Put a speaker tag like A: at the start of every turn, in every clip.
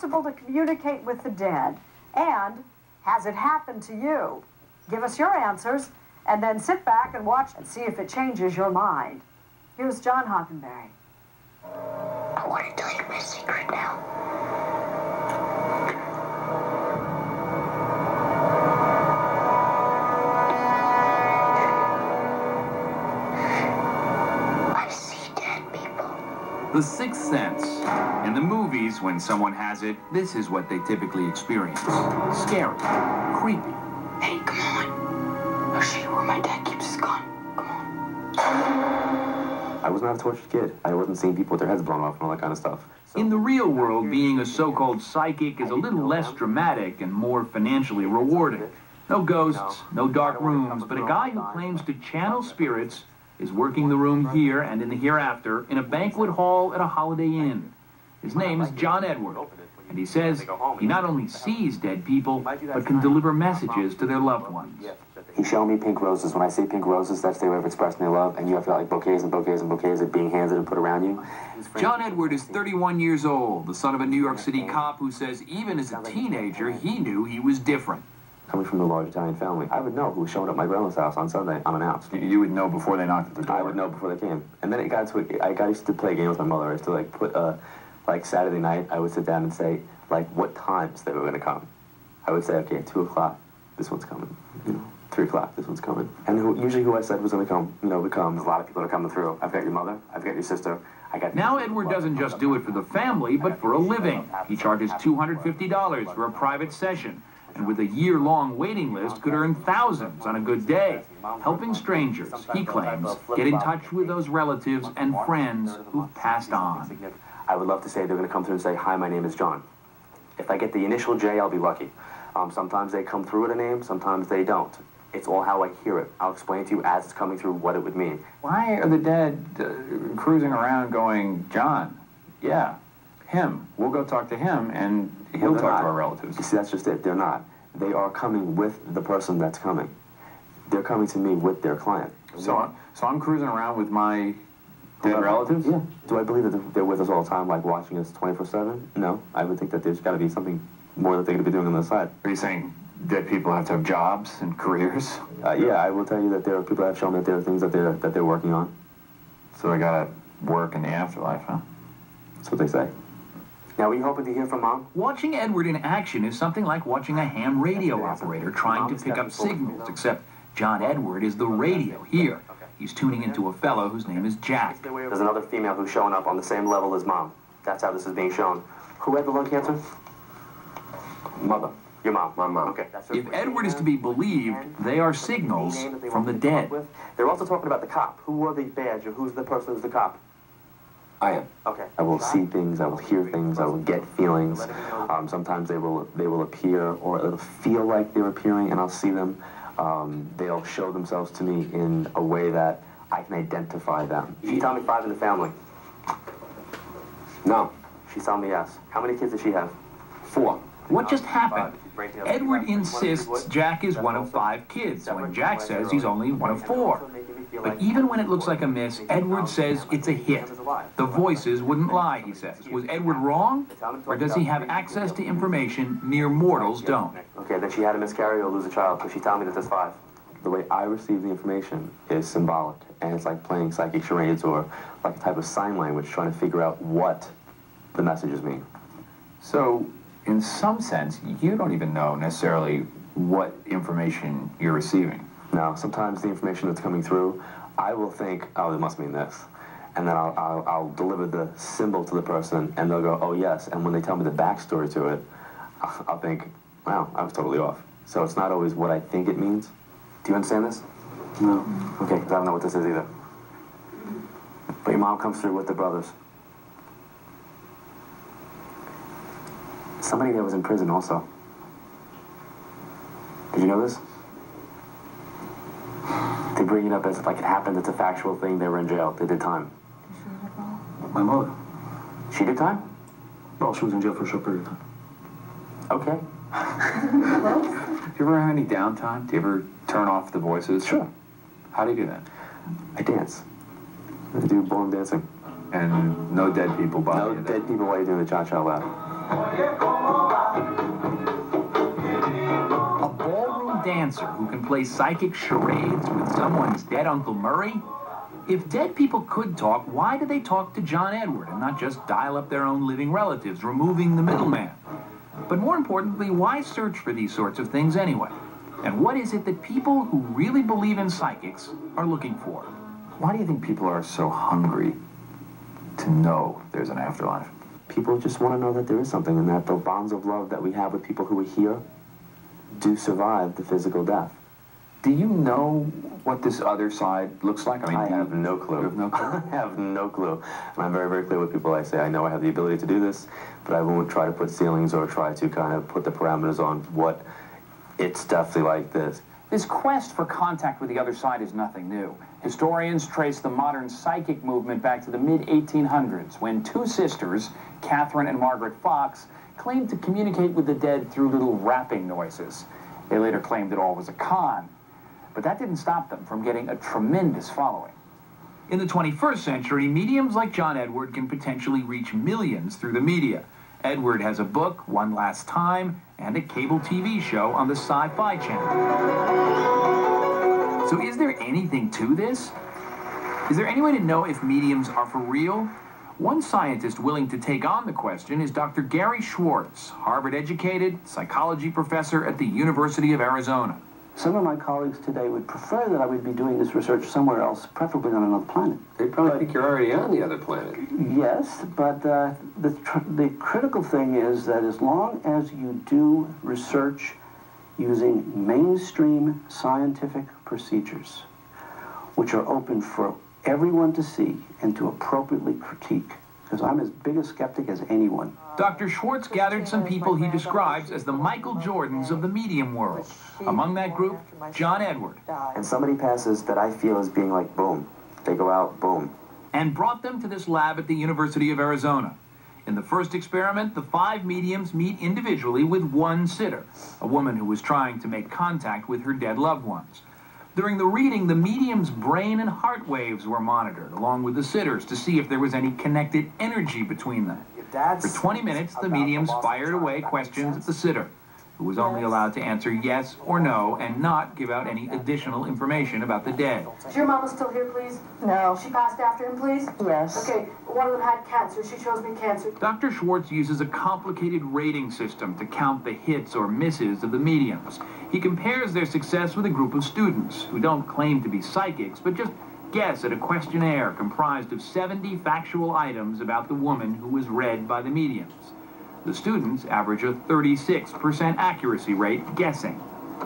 A: possible to communicate with the dead? And has it happened to you? Give us your answers, and then sit back and watch and see if it changes your mind. Here's John Hockenberry.
B: I want to tell you my secret now. I see dead people.
C: The Sixth Sense. In the movies, when someone has it, this is what they typically experience. Scary, creepy.
B: Hey, come on. I'll show you where my dad keeps his gun. Come on.
D: I was not a tortured kid. I wasn't seeing people with their heads blown off and all that kind of stuff. So,
C: in the real world, being a so-called psychic is a little less dramatic and more financially rewarding. No ghosts, no dark rooms, but a guy who claims to channel spirits is working the room here and in the hereafter in a banquet hall at a Holiday Inn. His name is John Edward, and he says he not only sees dead people, but can deliver messages to their loved ones.
D: He showed me pink roses. When I say pink roses, that's their way of expressing their love, and you have got like bouquets and bouquets and bouquets of being handed and put around you.
C: John Edward is 31 years old, the son of a New York City cop who says even as a teenager, he knew he was different.
D: Coming from a large Italian family, I would know who was showing up at my grandma's house on Sunday unannounced.
C: You would know before they knocked at the door?
D: I would know before they came. And then it got to, I used to play a game with my mother. I used to like put, like Saturday night, I would sit down and say, like, what times they were going to come. I would say, okay, 2 o'clock, this one's coming. You know, 3 o'clock, this one's coming. And usually who I said was going to come, would come. There's a lot of people that are coming through. I've got your mother, I've got your sister.
C: Now Edward doesn't just do it for the family, but for a living. He charges $250 for a private session, and with a year-long waiting list could earn thousands on a good day. Helping strangers, he claims, get in touch with those relatives and friends who've passed on.
D: I would love to say they're going to come through and say, hi, my name is John. If I get the initial J, I'll be lucky. Sometimes they come through with a name, sometimes they don't. It's all how I hear it. I'll explain to you as it's coming through what it would mean.
E: Why are the dead cruising around going, John, yeah, him, we'll go talk to him, and he'll talk to our relatives?
D: You see, that's just it. They're not. They are coming with the person that's coming. They're coming to me with their client.
E: So I'm cruising around with my dead relatives?
D: Yeah. Do I believe that they're with us all the time, like watching us 24/7? No. I would think that there's got to be something more that they could be doing on the side.
E: Are you saying dead people have to have jobs and careers?
D: Yeah, I will tell you that there are people that have shown that there are things that they're working on.
E: So they gotta work in the afterlife, huh?
D: That's what they say. Now, are you hoping to hear from Mom?
C: Watching Edward in action is something like watching a ham radio operator trying to pick up signals, except John Edward is the radio here. He's tuning into a fellow whose name is Jack.
D: There's another female who's showing up on the same level as Mom. That's how this is being shown. Who had the lung cancer? Mother. Your mom. My mom. Okay.
C: If Edward is to be believed, they are signals from the dead.
D: They're also talking about the cop. Who wore the badge, or who's the person who's the cop?
E: I am.
D: Okay. I will see things, I will hear things, I will get feelings. Sometimes they will appear, or it'll feel like they're appearing, and I'll see them. They'll show themselves to me in a way that I can identify them. She told me 5 in the family. No. She's telling me yes. How many kids does she have? 4.
C: What just happened? Edward insists Jack is one of 5 kids, when Jack says he's only one of 4. But even when it looks like a miss, Edward says it's a hit. The voices wouldn't lie, he says. Was Edward wrong? Or does he have access to information mere mortals don't?
D: Okay, then she had a miscarry or lose a child, so she told me that there's 5. The way I receive the information is symbolic, and it's like playing psychic charades or like a type of sign language, trying to figure out what the messages mean.
E: So, in some sense, you don't even know necessarily what information you're receiving.
D: No, sometimes the information that's coming through, I will think, oh, it must mean this. And then I'll deliver the symbol to the person, and they'll go, oh, yes. And when they tell me the backstory to it, I'll think, wow, I was totally off. So it's not always what I think it means. Do you understand this? No. Okay, because I don't know what this is either. But your mom comes through with the brothers. Somebody there was in prison also. Did you know this? They bring it up as if like it happened, it's a factual thing, they were in jail, they did time.
E: My mother.
D: She did time?
E: Well, she was in jail for a short period of time.
D: Okay.
E: Do you ever have any downtime? Do you ever turn off the voices?
D: Sure.
E: How do you do that?
D: I dance. I do ballroom dancing.
E: And no dead people bother you?
D: No dead people while you're doing the cha-cha loud.
C: A ballroom dancer who can play psychic charades with someone's dead Uncle Murray? If dead people could talk, why do they talk to John Edward and not just dial up their own living relatives, removing the middleman? But more importantly, why search for these sorts of things anyway? And what is it that people who really believe in psychics are looking for?
E: Why do you think people are so hungry to know there's an afterlife?
D: People just want to know that there is something, and that the bonds of love that we have with people who are here do survive the physical death.
E: Do you know what this other side looks like?
D: I have no clue.
E: You have no clue?
D: I have no clue. And I'm very, very clear with people. I say, I know I have the ability to do this, but I won't try to put ceilings or try to kind of put the parameters on what it's definitely like this.
E: This quest for contact with the other side is nothing new. Historians trace the modern psychic movement back to the mid-1800s, when two sisters, Catherine and Margaret Fox, claimed to communicate with the dead through little rapping noises. They later claimed it all was a con. But that didn't stop them from getting a tremendous following.
C: In the 21st century, mediums like John Edward can potentially reach millions through the media. Edward has a book, One Last Time, and a cable TV show on the Sci-Fi Channel. So is there anything to this? Is there any way to know if mediums are for real? One scientist willing to take on the question is Dr. Gary Schwartz, Harvard-educated psychology professor at the University of Arizona.
F: Some of my colleagues today would prefer that I would be doing this research somewhere else, preferably on another planet.
G: They probably think you're already on the other planet.
F: Yes, but the critical thing is that as long as you do research using mainstream scientific procedures, which are open for everyone to see and to appropriately critique, because I'm as big a skeptic as anyone.
C: Dr. Schwartz gathered some people he describes as the Michael Jordans of the medium world. Among that group, John Edward.
D: And somebody passes that I feel as being like, boom. They go out, boom.
C: And brought them to this lab at the University of Arizona. In the first experiment, the 5 mediums meet individually with one sitter, a woman who was trying to make contact with her dead loved ones. During the reading, the medium's brain and heart waves were monitored, along with the sitters, to see if there was any connected energy between them. For 20 minutes, the mediums fired away questions at the sitter, who was only allowed to answer yes or no and not give out any additional information about the dead.
A: Is your mama still here, please? No. She passed after him, please? Yes. Okay, one of them had cancer. She chose me cancer.
C: Dr. Schwartz uses a complicated rating system to count the hits or misses of the mediums. He compares their success with a group of students who don't claim to be psychics, but just guess at a questionnaire comprised of 70 factual items about the woman who was read by the mediums. The students average a 36% accuracy rate guessing.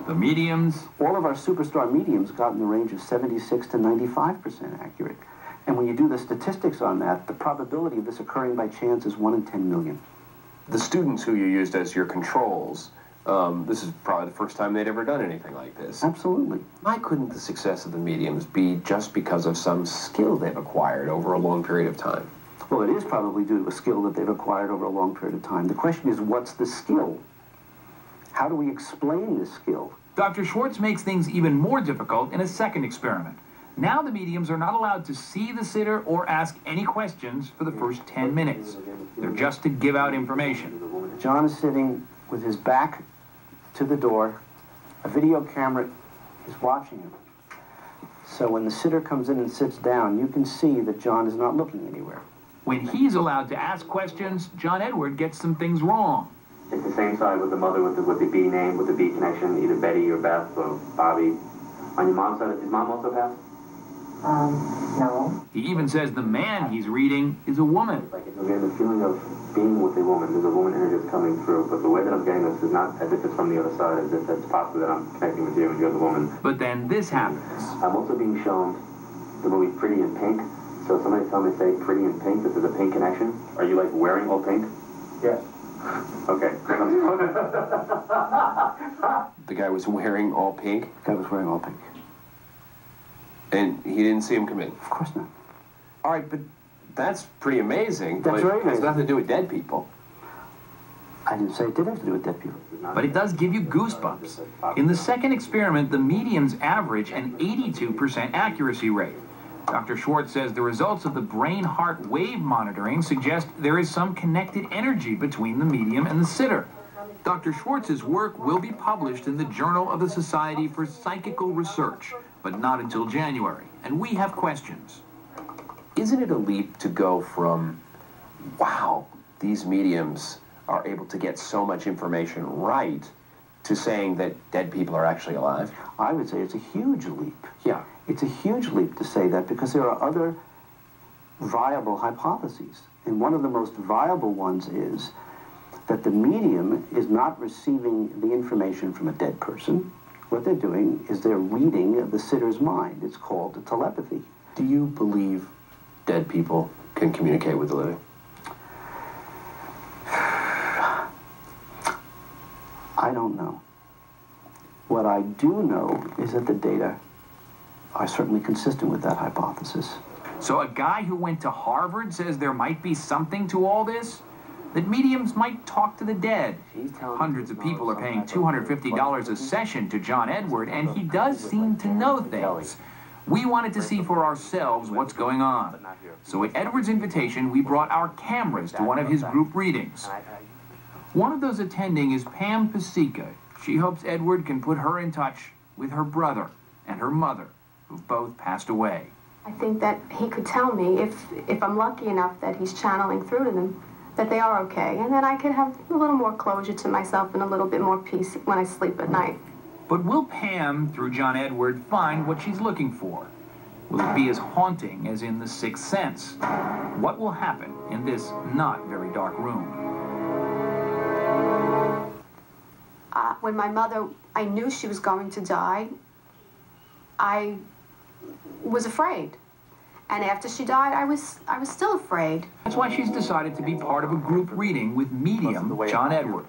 C: The mediums...
F: All of our superstar mediums got in the range of 76 to 95% accurate. And when you do the statistics on that, the probability of this occurring by chance is 1 in 10 million.
G: The students who you used as your controls, this is probably the first time they'd ever done anything like this.
F: Absolutely.
G: Why couldn't the success of the mediums be just because of some skill they've acquired over a long period of time?
F: Well, it is probably due to a skill that they've acquired over a long period of time. The question is, what's the skill? How do we explain this skill?
C: Dr. Schwartz makes things even more difficult in a second experiment. Now the mediums are not allowed to see the sitter or ask any questions for the first 10 minutes. They're just to give out information.
F: John is sitting with his back to the door. A video camera is watching him. So when the sitter comes in and sits down, you can see that John is not looking anywhere.
C: When he's allowed to ask questions, John Edward gets some things wrong.
D: It's the same side with the mother with the B name, with the B connection, either Betty or Beth or Bobby. On your mom's side, is mom also passed?
A: No.
C: He even says the man he's reading is a woman.
D: Like, I'm getting the feeling of being with a woman. There's a woman energy that's coming through, but the way that I'm getting this is not as if it's from the other side, as if it's possible that I'm connecting with you and you're the woman.
C: But then this happens.
D: I'm also being shown the movie Pretty in Pink. So somebody tell me, say, Pretty in Pink, this is a pink connection. Are you, like, wearing all pink? Yes. Okay.
G: The guy was wearing all pink?
F: The guy was wearing all pink.
G: And he didn't see him come in?
F: Of course not.
G: All right, but that's pretty amazing.
F: That's
G: but
F: very
G: it has
F: amazing.
G: nothing to do with dead people.
F: I didn't say it did have to do with dead people.
C: But it does give you goosebumps. In the second experiment, the mediums average an 82% accuracy rate. Dr. Schwartz says the results of the brain-heart wave monitoring suggest there is some connected energy between the medium and the sitter. Dr. Schwartz's work will be published in the Journal of the Society for Psychical Research, but not until January, and we have questions.
G: Isn't it a leap to go from, wow, these mediums are able to get so much information right, to saying that dead people are actually alive?
F: I would say it's a huge leap.
G: Yeah.
F: It's a huge leap to say that because there are other viable hypotheses. And one of the most viable ones is that the medium is not receiving the information from a dead person. What they're doing is they're reading the sitter's mind. It's called telepathy.
G: Do you believe dead people can communicate with the living?
F: I don't know. What I do know is that the data are certainly consistent with that hypothesis.
C: So a guy who went to Harvard says there might be something to all this? That mediums might talk to the dead. Hundreds of people are paying $250 a session to John Edward, and he does seem to know things. We wanted to see for ourselves what's going on. So at Edward's invitation, we brought our cameras to one of his group readings. One of those attending is Pam Pasica. She hopes Edward can put her in touch with her brother and her mother, who've both passed away.
H: I think that he could tell me, if I'm lucky enough that he's channeling through to them, that they are okay, and then I could have a little more closure to myself and a little bit more peace when I sleep at night.
C: But will Pam, through John Edward, find what she's looking for? Will it be as haunting as in The Sixth Sense? What will happen in this not very dark room?
H: When my mother, I knew she was going to die, I was afraid. And after she died, I was still afraid.
C: That's why she's decided to be part of a group reading with medium John Edward.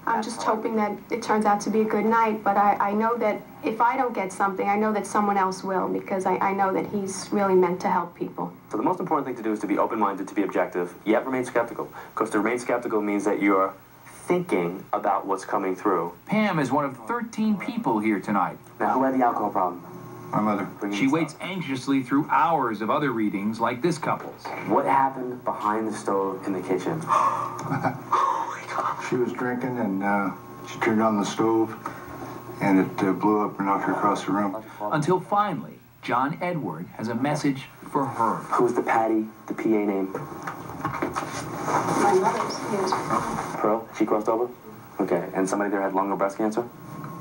H: I'm just hoping that it turns out to be a good night, but I know that if I don't get something, I know that someone else will, because I know that he's really meant to help people.
D: So the most important thing to do is to be open-minded, to be objective, yet remain skeptical. Because to remain skeptical means that you're thinking about what's coming through.
C: Pam is one of 13 people here tonight.
D: Now, who had the alcohol problem?
I: My mother.
C: She waits anxiously through hours of other readings like this couple's.
D: What happened behind the stove in the kitchen?
I: Oh my God. She was drinking and she turned on the stove and it blew up and knocked her across the room.
C: Until finally, John Edward has a message for her.
D: Who's the Patty, the PA name?
H: My mother's, yes.
D: Pearl? She crossed over? Okay, and somebody there had lung or breast cancer?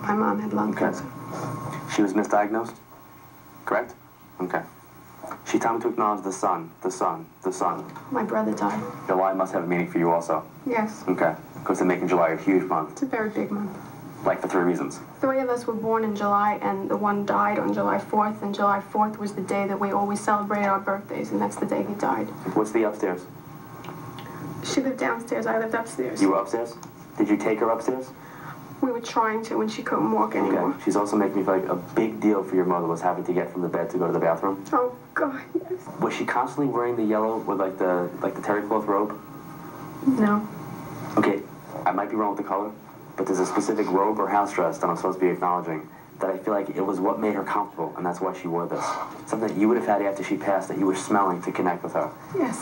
H: My mom had lung cancer.
D: She was misdiagnosed? Correct? Okay. She told me to acknowledge the sun, the sun, the sun.
H: My brother died.
D: July must have a meaning for you also.
H: Yes.
D: Okay. Because they're making July a huge month.
H: It's a very big month.
D: Like for 3 reasons.
H: 3 of us were born in July, and the one died on July 4th, and July 4th was the day that we always celebrated our birthdays, and that's the day he died.
D: What's the upstairs?
H: She lived downstairs, I lived upstairs.
D: You were upstairs? Did you take her upstairs?
H: We were trying to when she couldn't walk anymore.
D: Okay. She's also making me feel like a big deal for your mother was having to get from the bed to go to the bathroom.
H: Oh, God, yes.
D: Was she constantly wearing the yellow with like the terry cloth robe?
H: No.
D: Okay, I might be wrong with the color, but there's a specific robe or house dress that I'm supposed to be acknowledging that I feel like it was what made her comfortable, and that's why she wore this. Something that you would have had after she passed that you were smelling to connect with her.
H: Yes.